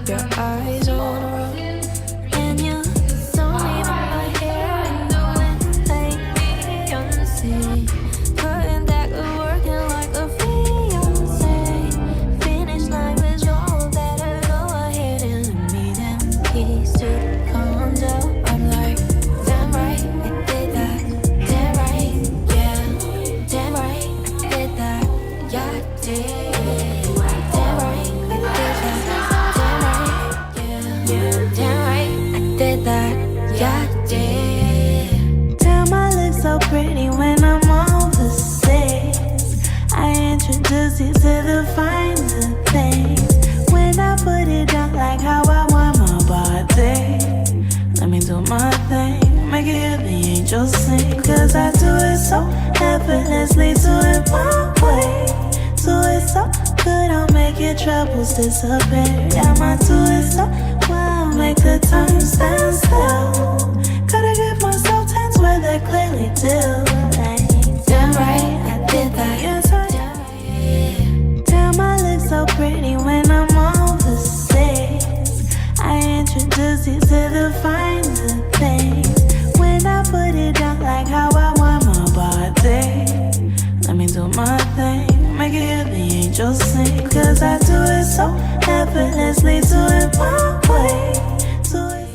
your eyes on the road, and you don't even my hair and doing like Beyonce, putting that good work in like a fiance. Finish line with your better go ahead and let me them keys to the condo. I'm like, damn right, I did that. Damn right, yeah. Damn right, I did that. Yeah, I did. So pretty when I'm overseas. I introduce you to the finer things. When I put it down like how I want my body, let me do my thing, make it hear the angels sing. Cause I do it so effortlessly, do it my way. Do it so good, I'll make your troubles disappear. Yeah, I do it so well, make the time stand still. Gotta get myself tense where they clearly do. Like, damn right, I did that. Yes, I did. Damn, I look so pretty when I'm overseas. I introduce you to the finer things. When I put it down like how I want my body, let me do my thing, make it hear the angels sing. Cause I do it so effortlessly, do it my way. Do it.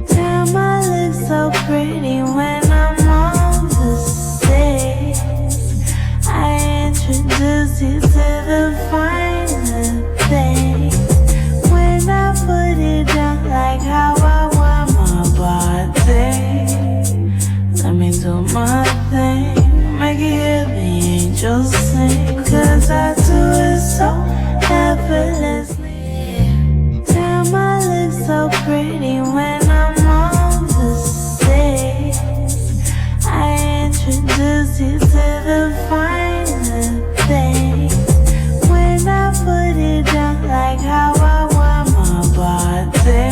Damn, I look so pretty when I'm overseas. I introduce you to the finer things. When I put it down like how I want my body, let me do my thing, make it hear the angels sing. Cause I do it so effortlessly. Damn, I look so pretty when I'm overseas. I introduce you to the finer things. When I put it down like how I want my body,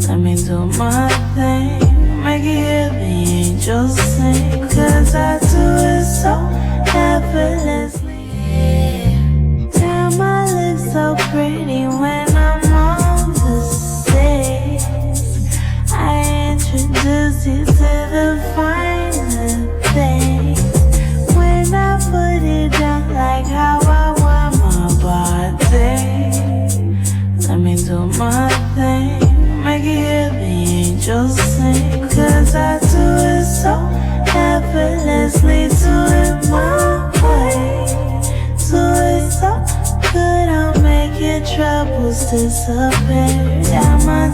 let me do my thing, make it hear the angels sing. Cause I do it so effortlessly. Damn, I look so pretty when I'm overseas. I introduce you to the finer things. When I put it down like how I want my body, let me do my thing, make it hear the angels sing. Cause I do it so effortlessly, do it my way. Do it so good, I'll make your troubles disappear. Yeah, my